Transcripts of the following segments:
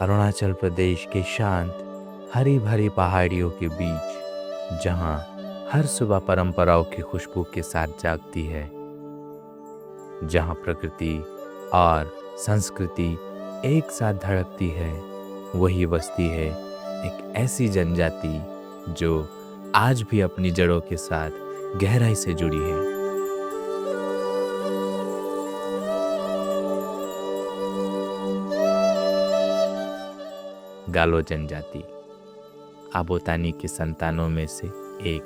अरुणाचल प्रदेश के शांत हरी भरी पहाड़ियों के बीच, जहां हर सुबह परंपराओं की खुशबू के साथ जागती है, जहां प्रकृति और संस्कृति एक साथ धड़कती है, वही बसती है एक ऐसी जनजाति जो आज भी अपनी जड़ों के साथ गहराई से जुड़ी है। गालो जनजाति आबोतानी की संतानों में से एक।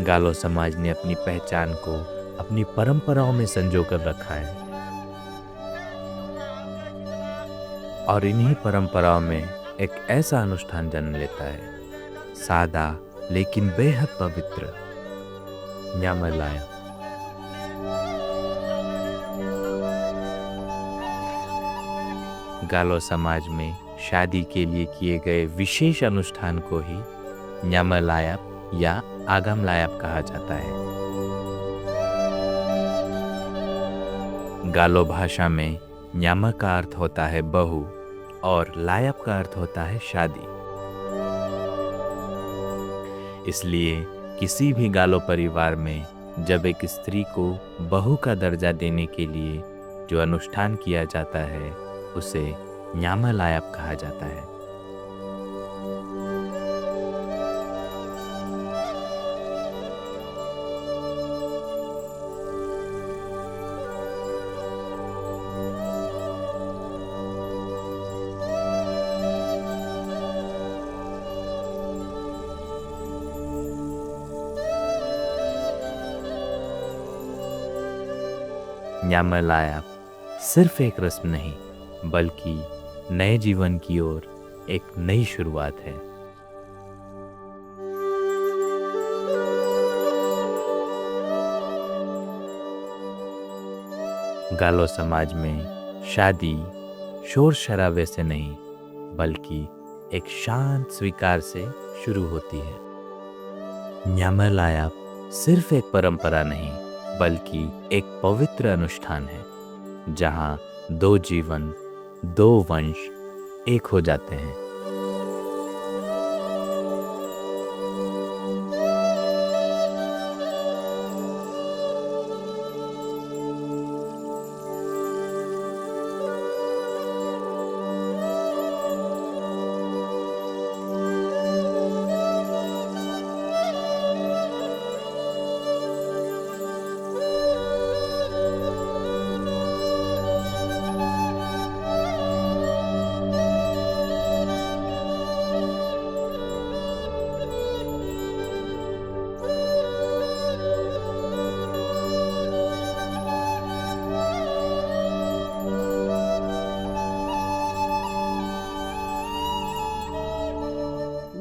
गालो समाज ने अपनी पहचान को अपनी परंपराओं में संजो कर रखा है, और इन्हीं परंपराओं में एक ऐसा अनुष्ठान जन्म लेता है, सादा लेकिन बेहद पवित्र, न्यामलाया। गालो समाज में शादी के लिए किए गए विशेष अनुष्ठान को ही न्यामलायाप या आगमलायाप कहा जाता है। गालो भाषा में न्याम का अर्थ होता है बहू और लायाप का अर्थ होता है शादी। इसलिए किसी भी गालो परिवार में जब एक स्त्री को बहू का दर्जा देने के लिए जो अनुष्ठान किया जाता है, उसे न्यामलायाप कहा जाता है। न्यामलायाप सिर्फ एक रस्म नहीं, बल्कि नए जीवन की ओर एक नई शुरुआत है। गालो समाज में शादी शोर शराबे से नहीं, बल्कि एक शांत स्वीकार से शुरू होती है। न्यामलायाप सिर्फ एक परंपरा नहीं, बल्कि एक पवित्र अनुष्ठान है, जहां दो जीवन, दो वंश एक हो जाते हैं।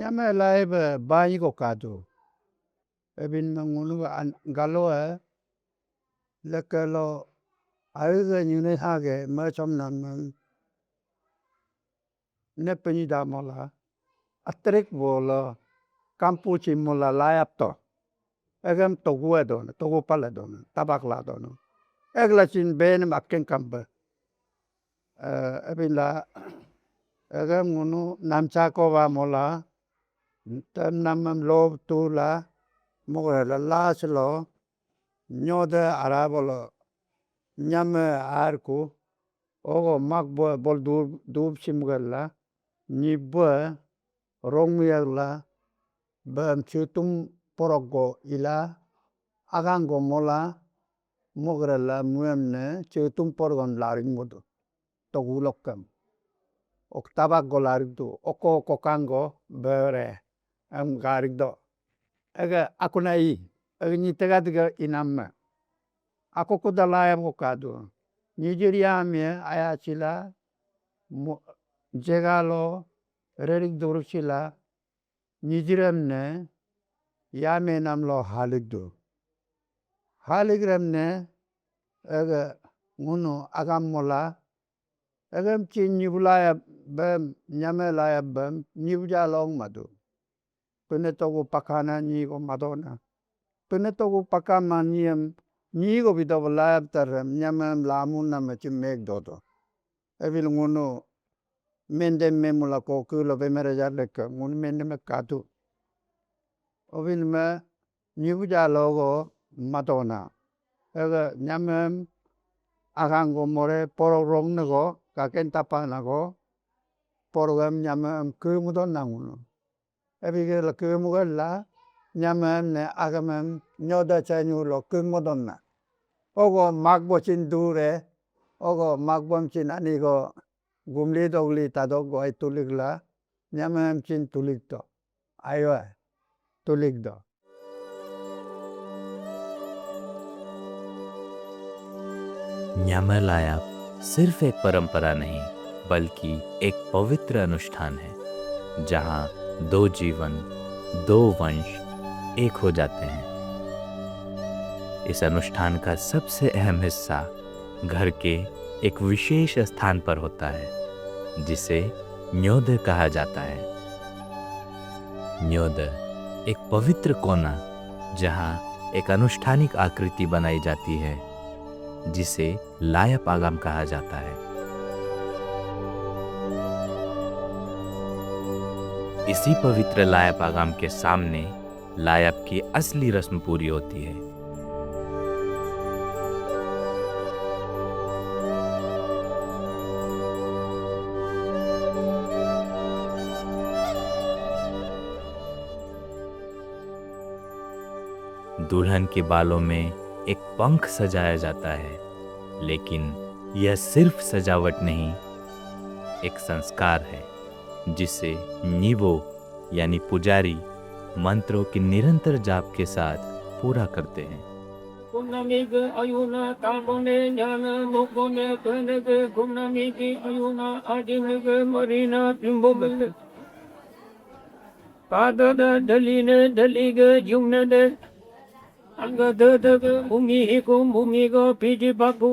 Nyama live bayi ko kado. Ebin mangunu an galo lekalo ayuga nyune hage machom nan nepeni da mola atrik bola kampuchi mola layapto egam togu edon togu paledon tabak ladon egla chin ben makken kambe ebin la egam ngunu namcha ko wa mola tem namam lob tu la moga la las lo nyode arabolo nyame arku ogo makbo bol dub simgala nyibwe rongmiyala bam chutum porogo ila agango mola mograla muemne chutum porgon laring modu togulokam oktabak golarigdu oko kokango bere am garigdo ega akunai ega nyitega inamme ako kudalaya bokado Nigeria me ayachila jegalo rerik durchila nijiremne yame namlo haligdu haligremne ega ngunu agam mola egam chin nyibulaya bem nyame laya bem nyibja long madu Penetogo pakana nyigo madona. Penetogo pakama niyam nyigo bidaw layab taram nyamam lamun na machimeg dodo. Evil ngono mende memula ko kulo bemeraja leka ngun mende me katu. Ovin me nyigu jalogo madona. Ega nyamam agango more poro rong nago kaken tapa nago porogam nyamam kumudon nanguno. Ebige la kumugalla nyamam ne agamam nyoda chanyulo kumudonna. Ogo magbo chin dure ogo magbom chin anigo gumli dogli tadogo ay tuligla nyamam chin tuligdo. Aywa tuligdo. Nyamar लायाब सिर्फ एक परंपरा नहीं बल्कि एक पवित्र अनुष्ठान है जहां दो जीवन दो वंश एक हो जाते हैं। इस अनुष्ठान का सबसे अहम हिस्सा घर के एक विशेष स्थान पर होता है जिसे न्योद कहा जाता है। न्योद एक पवित्र कोना जहां एक अनुष्ठानिक आकृति बनाई जाती है जिसे लायप आगम कहा जाता है। इसी पवित्र लायप आगम के सामने लायप की असली रस्म पूरी होती है। दुल्हन के बालों में एक पंख सजाया जाता है, लेकिन यह सिर्फ सजावट नहीं, एक संस्कार है जिसे नीबो यानी पुजारी मंत्रों की निरंतर जाप के साथ पूरा करते हैं। Anga dadaga mungihigo mungigo pijibaku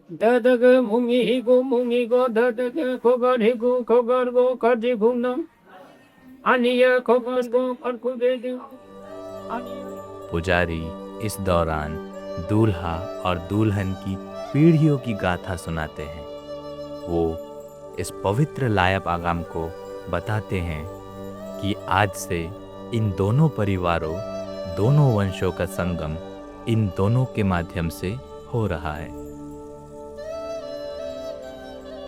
dadaga mungihigo mungigo dadaga kogarhigo kogargo karjiguna aniya kogargo parkudedu पुजारी इस दौरान दूल्हा और दुल्हन की पीढ़ियों की गाथा सुनाते हैं। वो इस पवित्र लायप आगम को बताते हैं कि आज से इन दोनों परिवारों दोनों वंशों का संगम इन दोनों के माध्यम से हो रहा है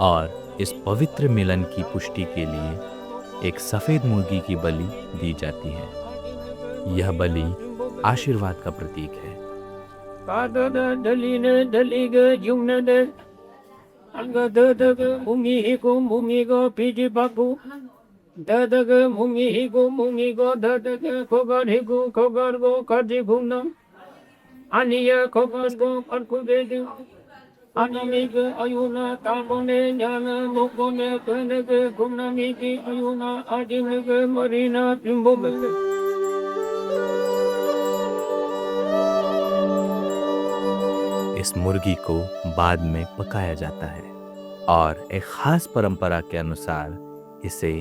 और इस पवित्र मिलन की पुष्टि के लिए एक सफेद मुर्गी की बलि दी जाती है। यह बलि आशीर्वाद का प्रतीक है। dadaga mungihigo mungigo dadaga kogarhigo kogargo karjiguna aniya kogargo parkudedu anamiga ayuna tambone nyana mokone penege gumnamigi ayuna adimege marina pimbobeke इस मुर्गी को बाद में पकाया जाता है और एक खास परंपरा के अनुसार इसे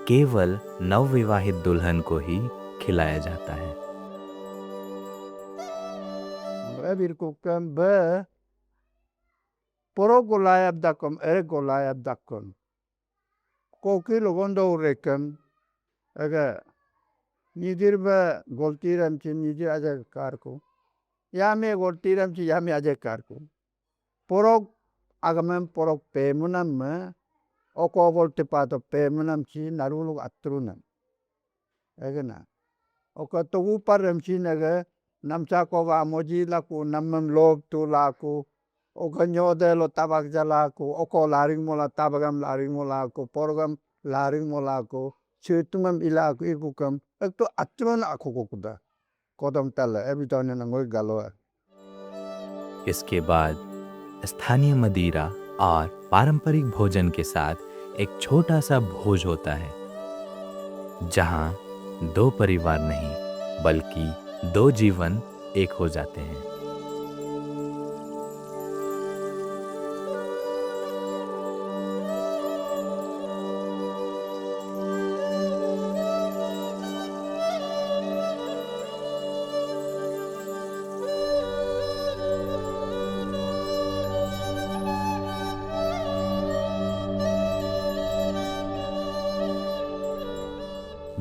केवल नवविवाहित दुल्हन को ही खिलाया जाता है। Yame goltiram ci yame aje karku. Porok agamem porok pemunam oko volte pato pemunam ci narulu atrunam. Egena. Oka togu param ci naga namsa ko va moji laku namam lob tu laku. Oka nyode lo tabak jalaku. Oko laring mola tabagam laring molaku. Porogam laring molaku. Chutumam ilaku ikukam. Ek to atrun aku kukuda. कोदम तल अभी तो ने नंगोई गालो है। इसके बाद स्थानीय मदिरा और पारंपरिक भोजन के साथ एक छोटा सा भोज होता है जहां दो परिवार नहीं बल्कि दो जीवन एक हो जाते हैं।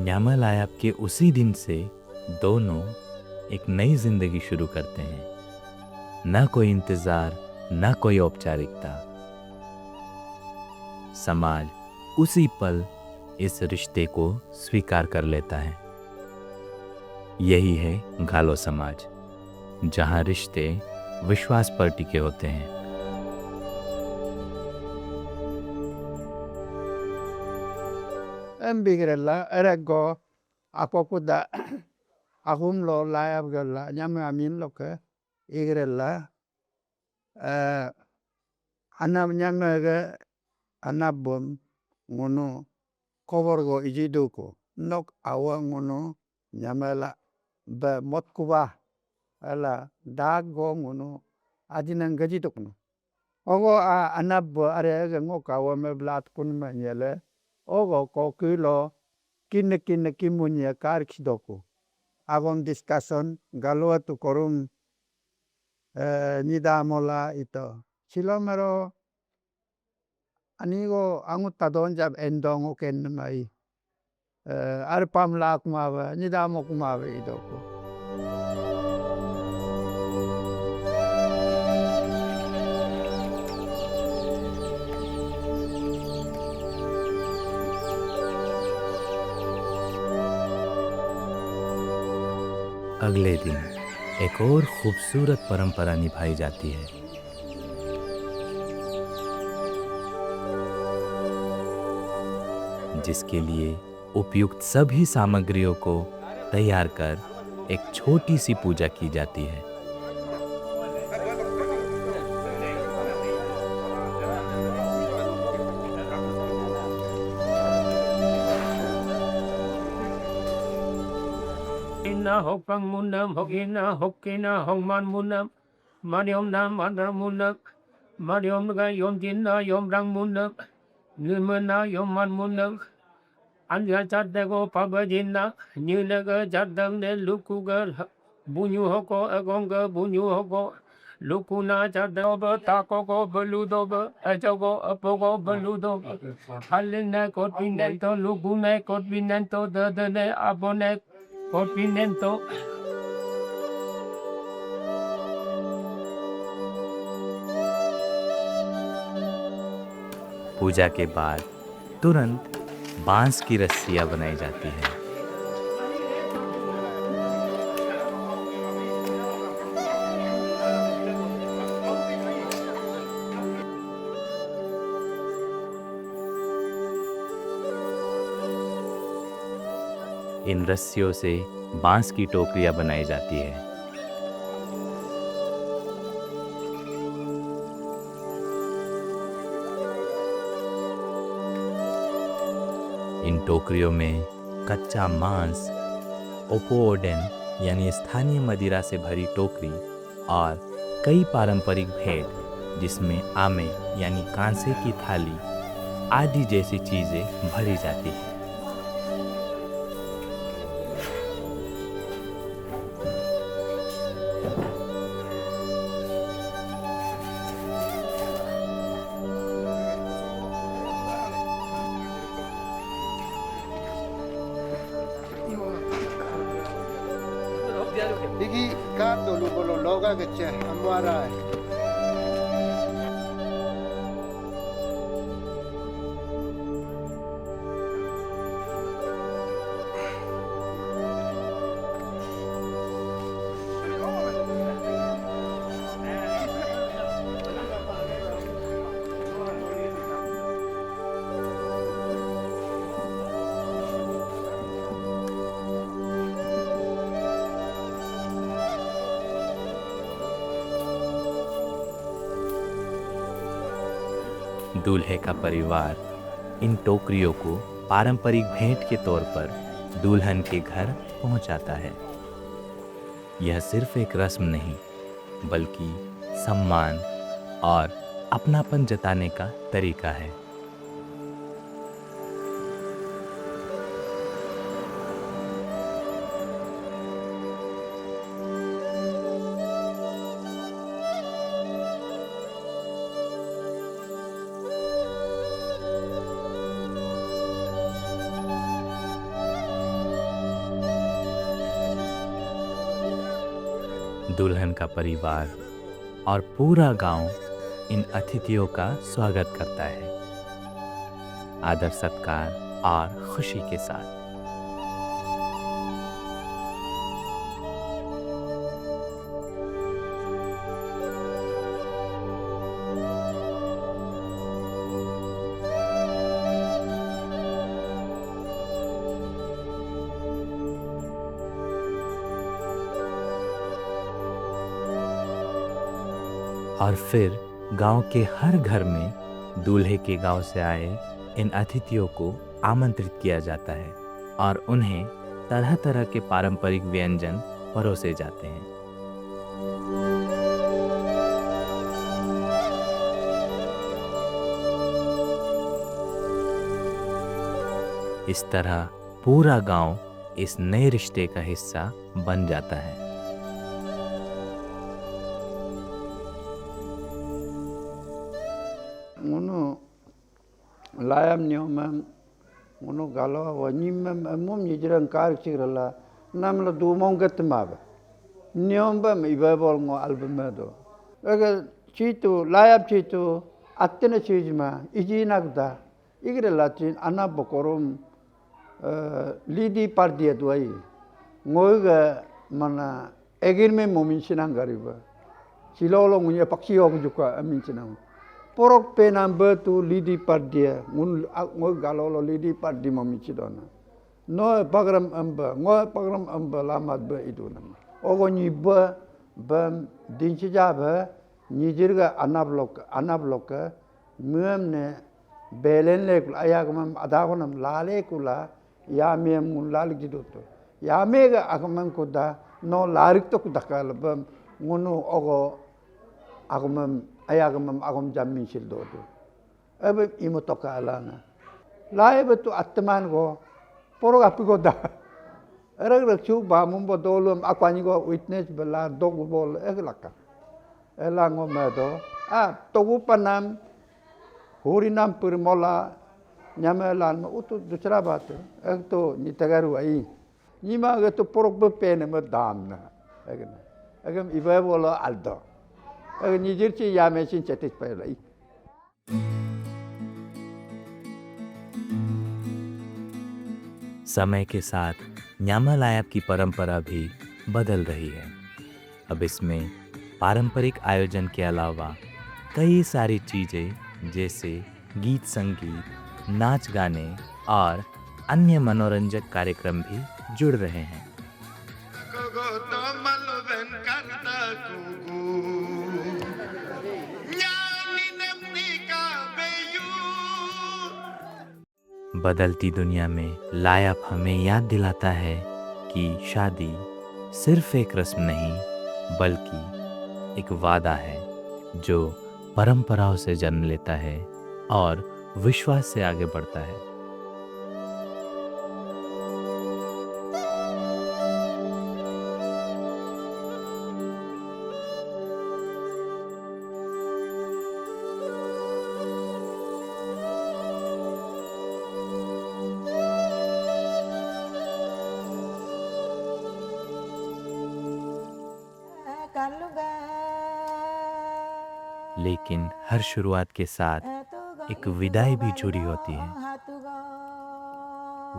न्यामल आयाब के उसी दिन से दोनों एक नई जिंदगी शुरू करते हैं। न कोई इंतजार, न कोई औपचारिकता। समाज उसी पल इस रिश्ते को स्वीकार कर लेता है। यही है गालो समाज, जहां रिश्ते विश्वास पर टिके होते हैं। em bigrella erego apokuda agum lo layab gella nyame amin lo ke igrella anam nyame ge anabum ngono koborgo ijiduko nok awa ngono nyamela be motkuba ala dago ngono adinang gajidukno ogo anab are ge ngokawa me blat kun me nyele ogo ko kilo kin kimunya kar khidoko agom discussion galwa tu korum nidamola ito silomero anigo angut tadon jab endong ken mai arpam lak mawa nidamok mawa idoko अगले दिन एक और खूबसूरत परंपरा निभाई जाती है। जिसके लिए उपयुक्त सभी सामग्रियों को तैयार कर एक छोटी सी पूजा की जाती है। Ina hokang munam, hokina, hokina, hongman munam, mariom nam, mandar munam, mariom ga yom jinna, yom rang munam, nimana yom man munam, anja chadego pabajinna, nyunaga chadang ne lukugar, bunyu hoko, agonga bunyu hoko, lukuna chadago, takogo, baludogo, ajogo, apogo, baludogo, halina corpinento, lukune corpinento, dadane, abone, corpinento. पूजा के बाद तुरंत बांस की रस्सियां बनाई जाती हैं। इन रस्सियों से बांस की टोकरियां बनाई जाती है। इन टोकरियों में कच्चा मांस, ओपोओडेन यानी स्थानीय मदिरा से भरी टोकरी और कई पारंपरिक भेंट जिसमें आमे यानी कांसे की थाली आदि जैसी चीजें भरी जाती हैं। Digi kado lubolo loga kece amwara. दूल्हे का परिवार इन टोकरियों को पारंपरिक भेंट के तौर पर दुल्हन के घर पहुंचाता है। यह सिर्फ एक रस्म नहीं, बल्कि सम्मान और अपनापन जताने का तरीका है। दुल्हन का परिवार और पूरा गांव इन अतिथियों का स्वागत करता है, आदर सत्कार और खुशी के साथ। और फिर गांव के हर घर में दूल्हे के गांव से आए इन अतिथियों को आमंत्रित किया जाता है और उन्हें तरह तरह के पारंपरिक व्यंजन परोसे जाते हैं। इस तरह पूरा गांव इस नए रिश्ते का हिस्सा बन जाता है। ngono layam nyomam ngono galo wa nyimam mum yijran kar chigrala namla du mongat mab nyomba me ibabol ngo albumado aga chitu layam chitu attena chijma ijinagda igrela chin anabokorum lidi pardia duai ngoga mana egirme momin sinang gariba silolo ngunya paksio juga amin sinang porok pe number tu lidi pardia ngun ngoi galolo lidi pardi mamichidona no pagram amba lamat be itu nama ogo ni ba bam dinchija ba nijirga anablok muam ne belen le ayagam adagonam lale kula ya mem ngun lalik jidoto ya mega agamam koda no larik to kudakal bam ngunu ogo agumam ayagamam agum jammin sildodo abe imotoka alana laibe tu atman go poro apigo da erag chu ba mumbo dolum akwani go witness bela dog bol eglaka elango medo togu panam hurinam pirmola nyamelan utu dusra baat ek to nitagaru ai nima ge to porok be pene me damna egem ibe bola aldo निजिरची या में चटित पहले समय के साथ न्यामा लायब की परंपरा भी बदल रही है। अब इसमें पारंपरिक आयोजन के अलावा कई सारी चीजें जैसे गीत संगीत, नाच गाने और अन्य मनोरंजक कार्यक्रम भी जुड़ रहे हैं। बदलती दुनिया में लायब हमें याद दिलाता है कि शादी सिर्फ एक रस्म नहीं बल्कि एक वादा है जो परंपराओं से जन्म लेता है और विश्वास से आगे बढ़ता है। लेकिन हर शुरुआत के साथ एक विदाई भी जुड़ी होती है।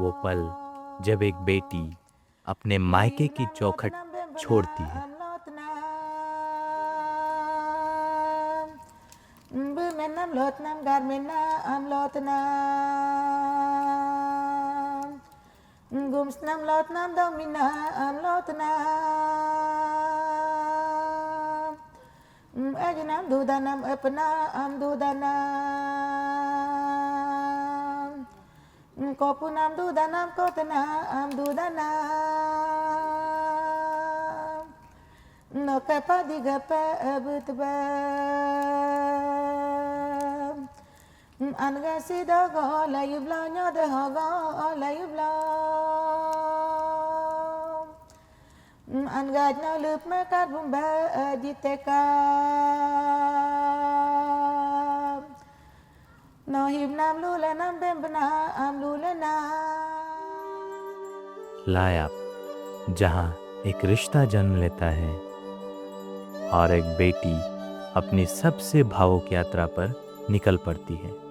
वो पल जब एक बेटी अपने मायके की चौखट छोड़ती है। Ajanam dudanam apna am dudanam kopunam dudanam kotana am dudanam no kapa digapa abutba anga sidago la yubla nyoda hogo la yubla Angaj na lup me kat bumba diteka no hib nam lula nam bembna am lula na लायब जहाँ एक रिश्ता जन्म लेता है और एक बेटी अपनी सबसे भावुक यात्रा पर निकल पड़ती है।